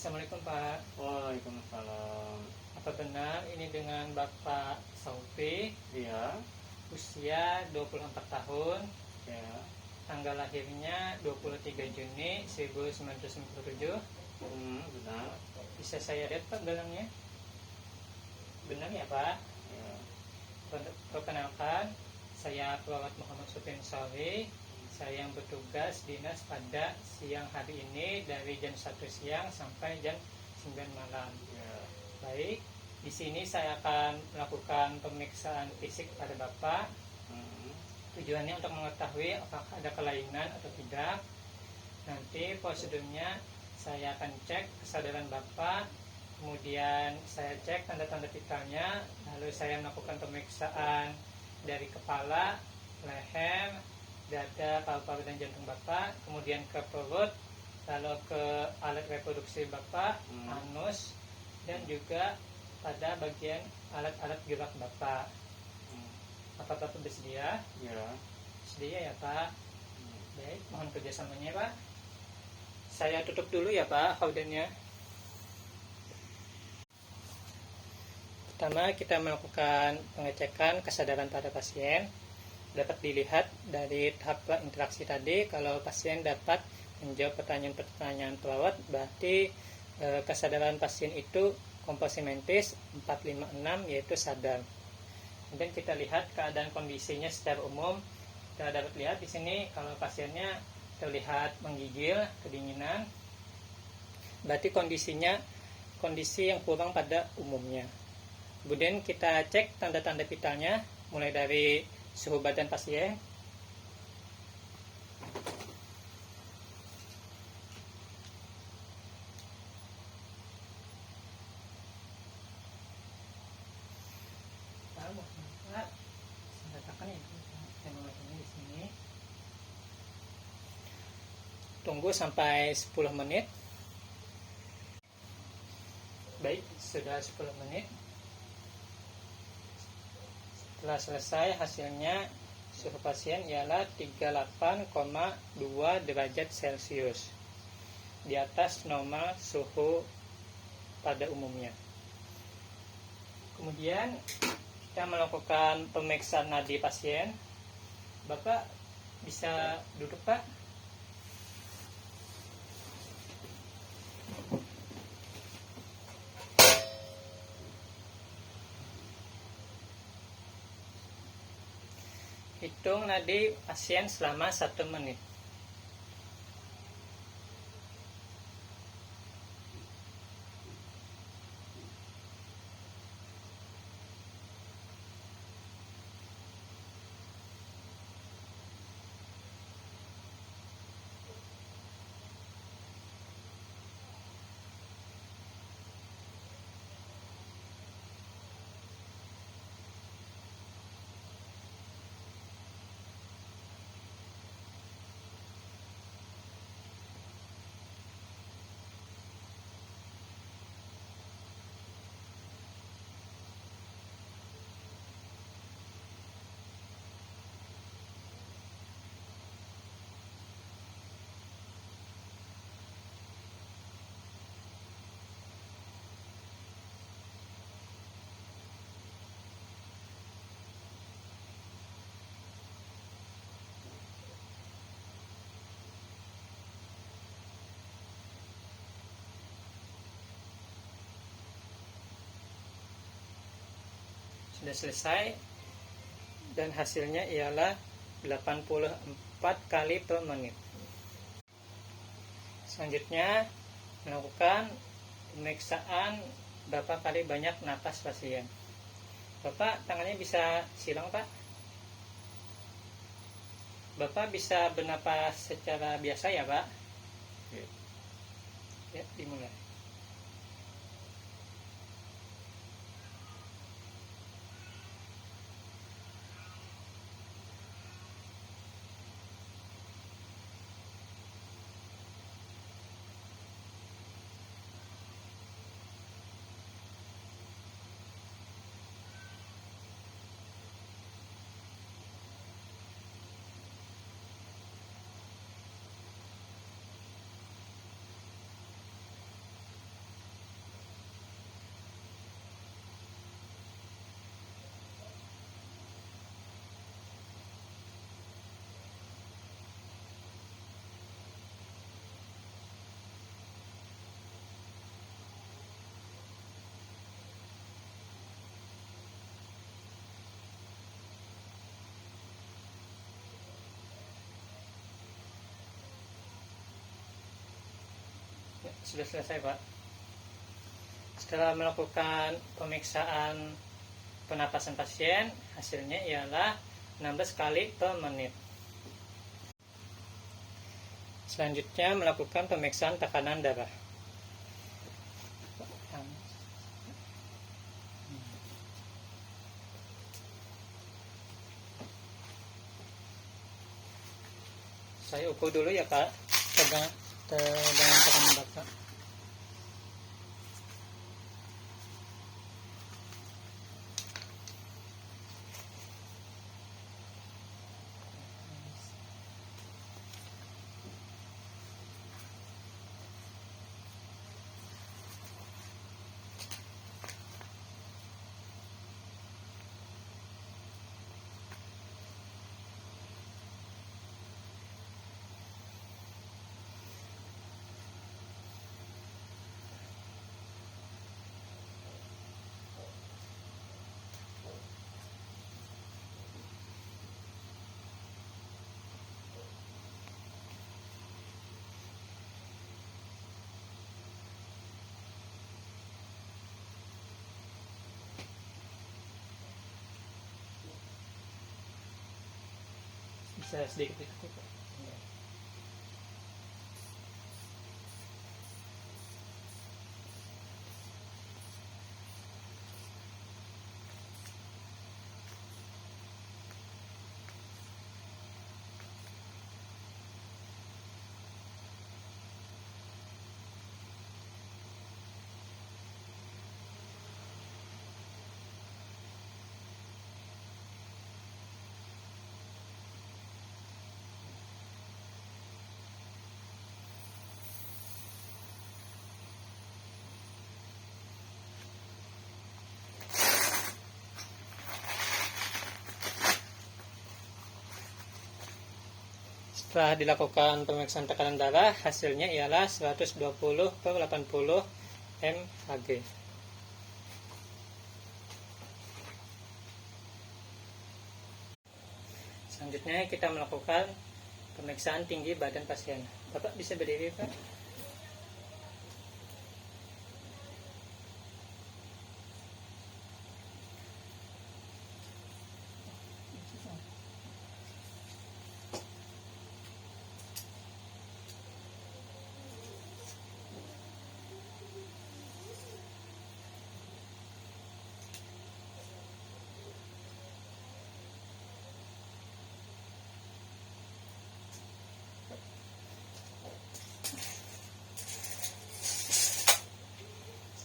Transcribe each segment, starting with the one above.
Assalamualaikum Pak. Waalaikumsalam. Apa benar ini dengan Bapak Saufi, Iya, usia 24 tahun, ya. tanggal lahirnya 23 Juni 1997? Benar. Bisa saya lihat Pak gelangnya? Benar ya Pak? Ya. Perkenalkan, saya perawat Muhammad Sufyan Sawi. Saya yang bertugas dinas pada siang hari ini dari jam 1 siang sampai jam 9 malam. Ya. Baik, di sini saya akan melakukan pemeriksaan fisik pada Bapak. Tujuannya untuk mengetahui apakah ada kelainan atau tidak. Nanti prosedurnya saya akan cek kesadaran Bapak, kemudian saya cek tanda-tanda vitalnya, lalu saya melakukan pemeriksaan dari kepala, leher, dada, paru-paru dan jantung Bapak, kemudian ke perut, lalu ke alat reproduksi Bapak, anus, dan juga pada bagian alat-alat gerak Bapak. Apakah Bapak bersedia? Ya. Sedia ya Pak. Baik, mohon kerjasamanya Pak. Saya tutup dulu ya Pak haudannya. Pertama kita melakukan pengecekan kesadaran pada pasien. Dapat dilihat dari tahap interaksi tadi, kalau pasien dapat menjawab pertanyaan-pertanyaan perawat, berarti kesadaran pasien itu komposi mentis 456, yaitu sadar. Kemudian kita lihat keadaan kondisinya secara umum. Kita dapat lihat di sini kalau pasiennya terlihat menggigil, kedinginan, berarti kondisinya kondisi yang kurang pada umumnya. Kemudian kita cek tanda-tanda vitalnya, mulai dari suhu badan pasien, tunggu sampai 10 menit. Baik, sudah 10 menit. Setelah selesai, hasilnya suhu pasien ialah 38,2 derajat Celcius, di atas normal suhu pada umumnya. Kemudian kita melakukan pemeriksaan nadi pasien. Bapak bisa duduk Pak. Hitung nadi pasien selama 1 menit. Sudah selesai dan hasilnya ialah 84 kali per menit. Selanjutnya melakukan pemeriksaan berapa kali banyak napas pasien. Bapak tangannya bisa silang Pak. Bapak bisa bernapas secara biasa ya Pak? Ya, dimulai. sudah selesai Pak. Setelah melakukan pemeriksaan pernapasan pasien, hasilnya ialah 16 kali per menit. Selanjutnya melakukan pemeriksaan tekanan darah. Saya ukur dulu ya Pak, dengan tekanan Bapak. Bisa sedikit ditutup Pak. Setelah dilakukan pemeriksaan tekanan darah, hasilnya ialah 120/80 mHg. Selanjutnya kita melakukan pemeriksaan tinggi badan pasien. Bapak bisa berdiri Pak?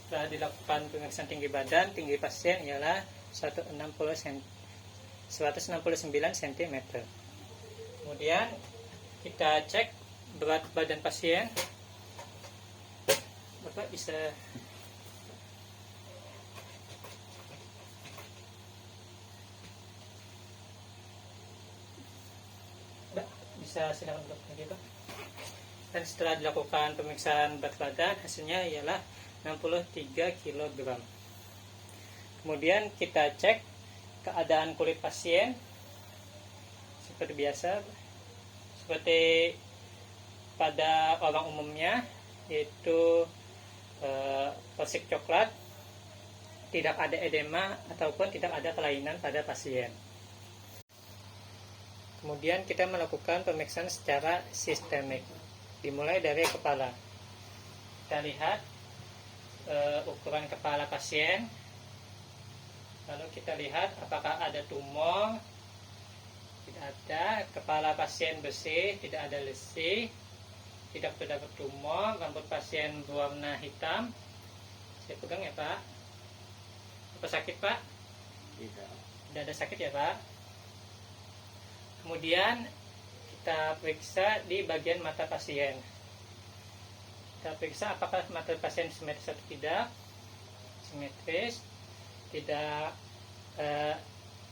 Setelah dilakukan pemeriksaan tinggi badan, tinggi pasien ialah 169 cm. Kemudian kita cek berat badan pasien. Bapak bisa silakan duduk lagi Pak. Dan setelah dilakukan pemeriksaan berat badan, hasilnya ialah 63 kg. Kemudian kita cek keadaan kulit pasien seperti biasa, seperti pada orang umumnya, yaitu persik coklat, tidak ada edema ataupun tidak ada kelainan pada pasien. Kemudian kita melakukan pemeriksaan secara sistemik, dimulai dari kepala. Kita lihat ukuran kepala pasien, lalu kita lihat apakah ada tumor. Tidak ada. Kepala pasien bersih, tidak ada lesi, tidak terdapat tumor. Rambut pasien berwarna hitam. Saya pegang ya Pak. Apa sakit Pak? Tidak. Tidak ada sakit ya Pak. Kemudian kita periksa di bagian mata pasien. Kita periksa apakah mata pasien simetris atau tidak. Simetris, tidak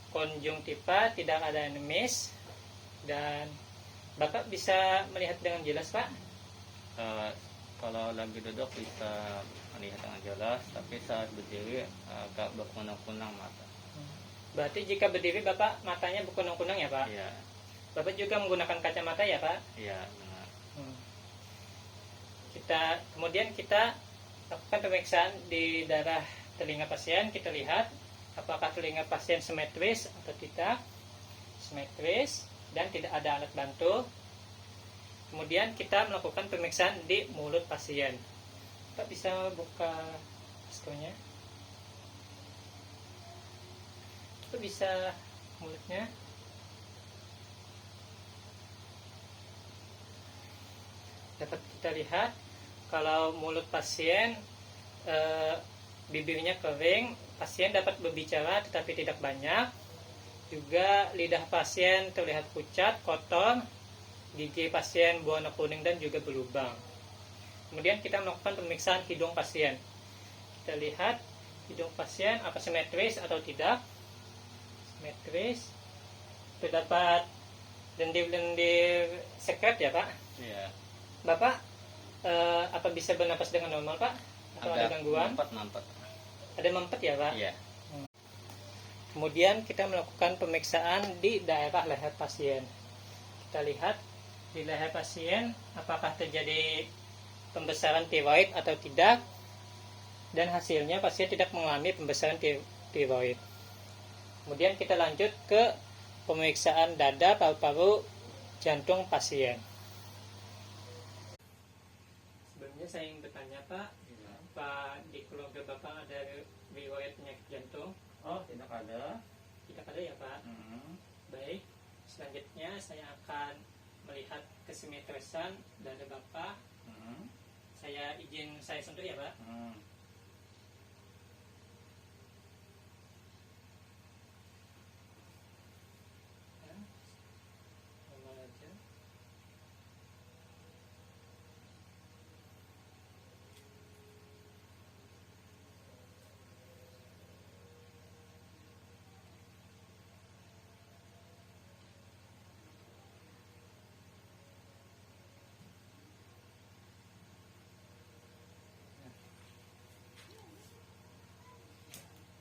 konjungtiva, tidak ada enemis, dan Bapak bisa melihat dengan jelas Pak? Kalau lagi duduk bisa melihat dengan jelas, tapi saat berdiri agak berkunang-kunang mata. Berarti jika berdiri Bapak matanya berkunang-kunang ya Pak? Iya. Bapak juga menggunakan kacamata ya Pak? Iya, benar. Kemudian kita lakukan pemeriksaan di daerah telinga pasien. Kita lihat apakah telinga pasien simetris atau tidak. Simetris dan tidak ada alat bantu. Kemudian kita melakukan pemeriksaan di mulut pasien. Pak bisa buka maskernya? Kita bisa mulutnya. Dapat kita lihat kalau mulut pasien bibirnya kering, pasien dapat berbicara tetapi tidak banyak. Juga lidah pasien terlihat pucat, kotor, gigi pasien berwarna kuning dan juga berlubang. Kemudian kita melakukan pemeriksaan hidung pasien. Kita lihat hidung pasien apa simetris atau tidak. Simetris. Terdapat lendir-lendir sekret ya Pak? Iya. Bapak apa bisa bernapas dengan normal Pak? Atau ada gangguan? Mampet. Ada mampet ya Pak? Iya. Kemudian kita melakukan pemeriksaan di daerah leher pasien. Kita lihat di leher pasien apakah terjadi pembesaran tiroid atau tidak, dan hasilnya pasien tidak mengalami pembesaran tiroid. Kemudian kita lanjut ke pemeriksaan dada, paru-paru, jantung pasien. Sebelumnya saya ingin bertanya Pak, apa di keluarga Bapak ada riwayat penyakit jantung? Oh, tidak ada. Tidak ada ya Pak? Baik, selanjutnya saya akan melihat kesimetrisan dada Bapak. Saya izin saya sentuh ya Pak. Normal aja.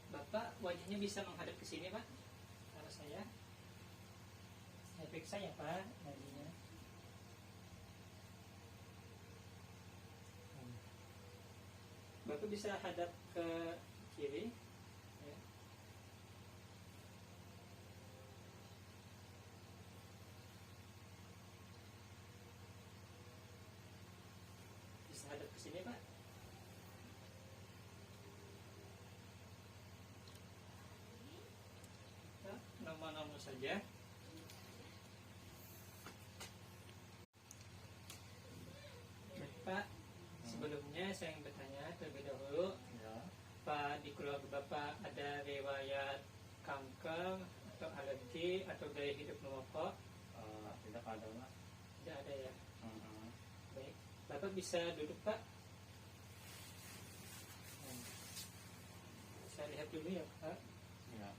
Bapak wajahnya bisa menghadap ke sini Pak. Kalau saya periksa ya Pak wajahnya. Bapak bisa hadap ke kiri ya. Bisa hadap ke sini Pak. Normal-normal saja. Baik, Pak, sebelumnya saya ingin bertanya terlebih dahulu, Pak, di keluarga Bapak ada riwayat kanker atau alergi atau gaya hidup merokok? Tidak ada Mas. Tidak ada ya. Baik, Bapak bisa duduk Pak. Saya lihat dulu ya Pak. Ya.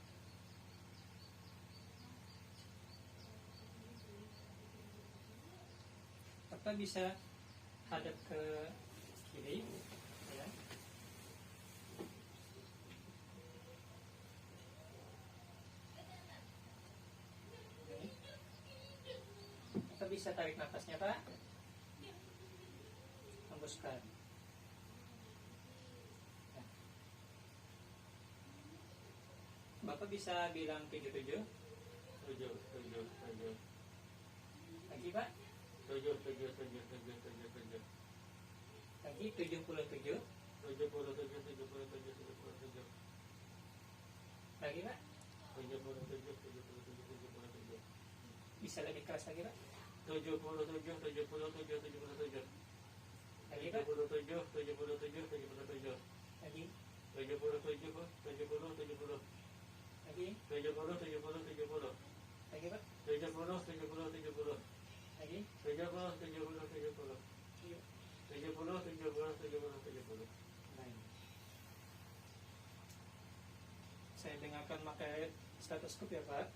Bapak bisa hadap ke kiri ya. Baik. Bapak bisa tarik nafasnya Pak. Hembuskan. Ya. Bapak bisa bilang 77. 7. Lagi Pak. 7. Lagi 77. Lagi Pak. Bisa lebih keras lagi Pak. 77. Lagi Pak. 77. Lagi. Lagi. 70. Lagi. 70. Lagi Pak. 70. Lagi. 70. Baik. Saya dengarkan pakai stetoskop ya Pak.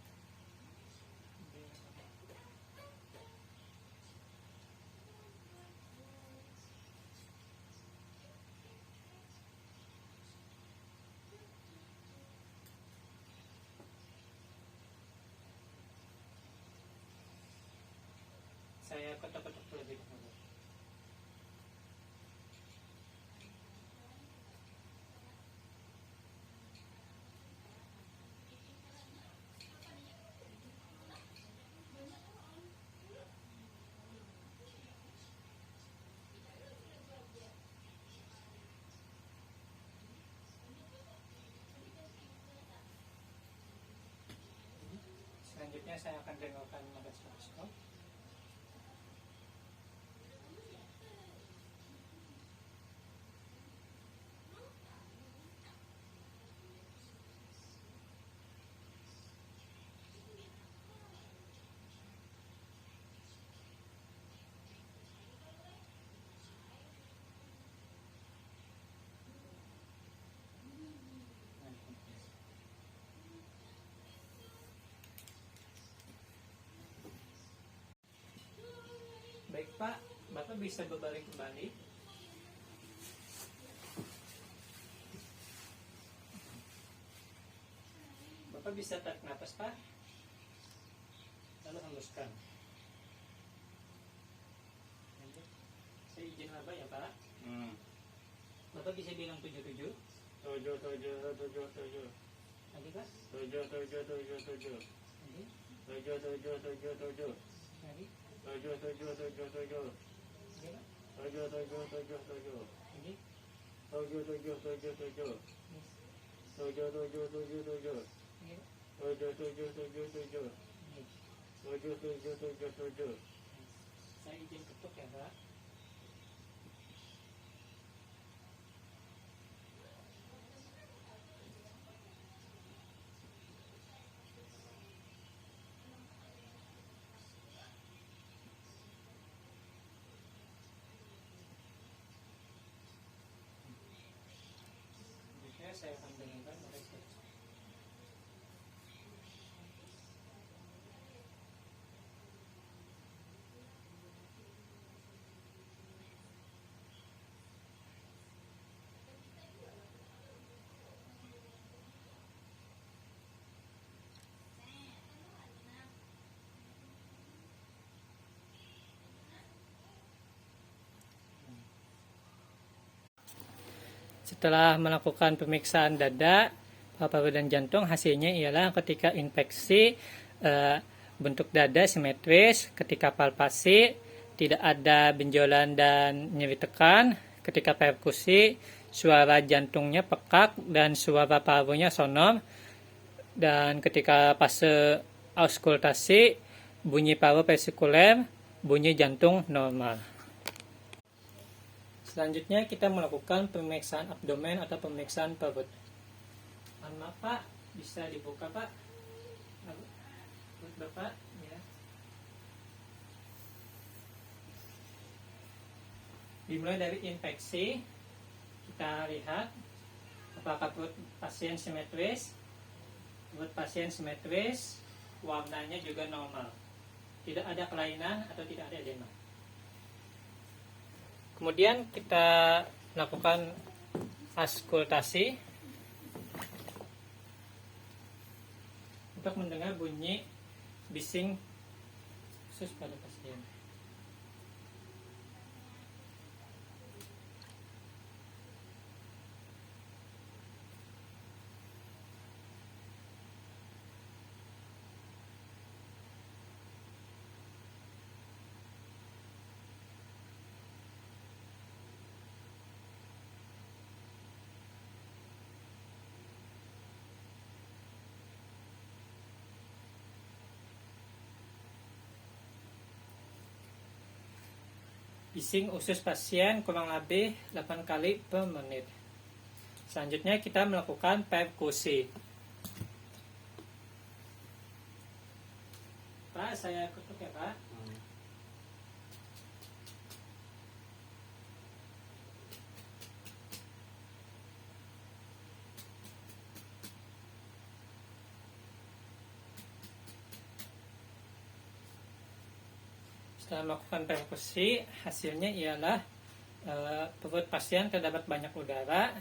Saya kotak-kotak terlebih dahulu. Selanjutnya saya akan dengarkan pada stetoskop. Baik Pak, Bapak bisa berbalik kembali. Bapak bisa tarik nafas Pak, lalu hembuskan. Saya izin laba ya Pak. Bapak bisa bilang 77. 7 7 7 7. Lagi Pak. 7 7 7 7. Lagi. 7 7 7 7. Lagi. 7 7 7 7. Lagi Pak. 7 7 7 7. Lagi. 7 7 7 7. 7 7 7 7. Lagi Pak. 7 7 7 7. Lagi. 7 7 7 7. Saya izin ketuk ya Pak. Selanjutnya saya akan dengarkan pada stetoskop. Setelah melakukan pemeriksaan dada, paru-paru dan jantung, hasilnya ialah ketika infeksi bentuk dada simetris, ketika palpasi tidak ada benjolan dan nyeri tekan, ketika perkusi suara jantungnya pekak dan suara parunya sonom, dan ketika fase auskultasi bunyi paru vesikuler, bunyi jantung normal. Selanjutnya kita melakukan pemeriksaan abdomen atau pemeriksaan perut. Mohon maaf Pak, bisa dibuka Pak? Perut Bapak, ya. Dimulai dari infeksi, kita lihat apakah perut pasien simetris. Perut pasien simetris, warnanya juga normal. Tidak ada kelainan atau tidak ada edema. Kemudian kita lakukan auskultasi untuk mendengar bunyi bising khusus pada pasien. Bising usus pasien kurang lebih 8 kali per menit. Selanjutnya kita melakukan perkusi. Pak, saya ketuk ya Pak. Setelah melakukan perkusi, hasilnya ialah perut pasien terdapat banyak udara,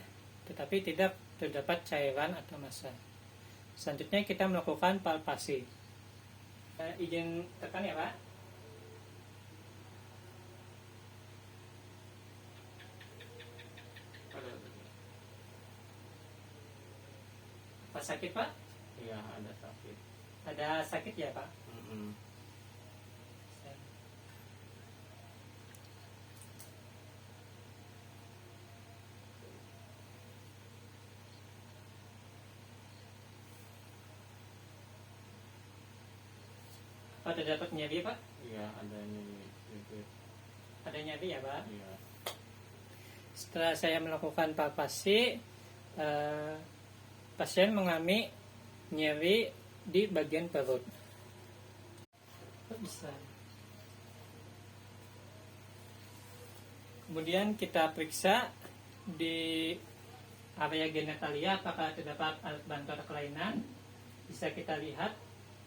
tetapi tidak terdapat cairan atau massa. Selanjutnya kita melakukan palpasi. Izin tekan ya Pak. Apa sakit Pak? Iya, ada sakit. Ada sakit ya Pak? Pak terdapat nyeri Pak? Iya, adanya sedikit. Ada nyeri ya Pak? Iya. Setelah saya melakukan palpasi, pasien mengalami nyeri di bagian perut. Kok bisa? Kemudian kita periksa di area genitalia apakah terdapat alat bantu atau kelainan. Bisa kita lihat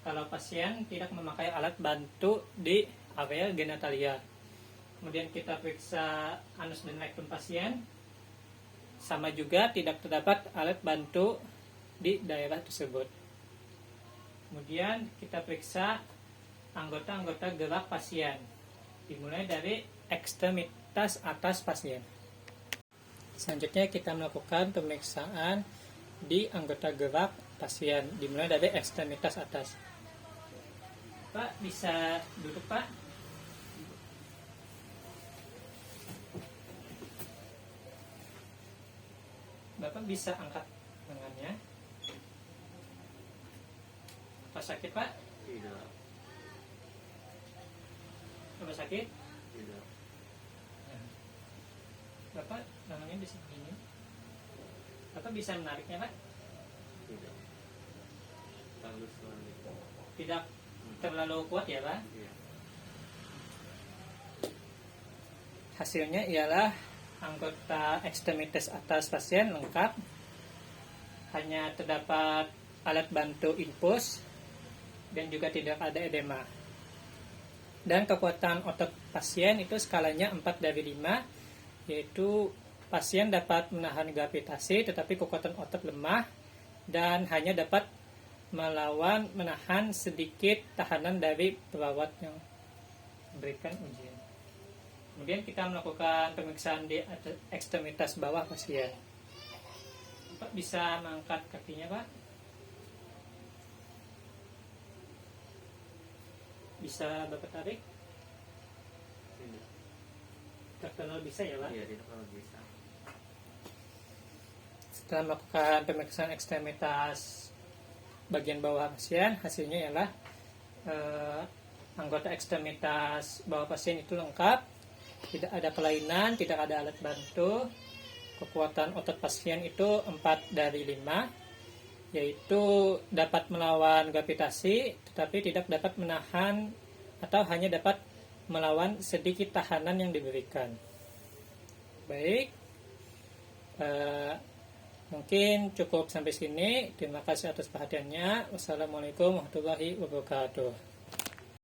kalau pasien tidak memakai alat bantu di area genitalia. Kemudian kita periksa anus dan rektum pasien. Sama juga tidak terdapat alat bantu di daerah tersebut. Kemudian kita periksa anggota-anggota gerak pasien. Dimulai dari ekstremitas atas pasien. Selanjutnya kita melakukan pemeriksaan di anggota gerak pasien. Dimulai dari ekstremitas atas. Pak, bisa duduk Pak? Bapak bisa angkat tangannya. Apa sakit Pak? Tidak. Apa sakit? Tidak. Bapak tangannya di sini. Bapak bisa menariknya Pak? Tidak. Bagus sekali. Tidak terlalu kuat ya Pak? Iya. Hasilnya ialah anggota ekstremitas atas pasien lengkap. Hanya terdapat alat bantu infus dan juga tidak ada edema. Dan kekuatan otot pasien itu skalanya 4/5, yaitu pasien dapat menahan gravitasi tetapi kekuatan otot lemah dan hanya dapat menahan sedikit tahanan dari perawat yang memberikan ujian. Kemudian kita melakukan pemeriksaan di ekstremitas bawah pasien. Pak bisa mengangkat kakinya Pak? Bisa Bapak tarik? Tidak. Terkenal bisa ya Pak? Iya, tidak kalau bisa. Setelah melakukan pemeriksaan ekstremitas bagian bawah pasien, hasilnya ialah anggota ekstremitas bawah pasien itu lengkap. Tidak ada kelainan, tidak ada alat bantu. Kekuatan otot pasien itu 4/5, yaitu dapat melawan gravitasi, tetapi tidak dapat menahan atau hanya dapat melawan sedikit tahanan yang diberikan. Baik, mungkin cukup sampai sini. Terima kasih atas perhatiannya. Wassalamualaikum warahmatullahi wabarakatuh.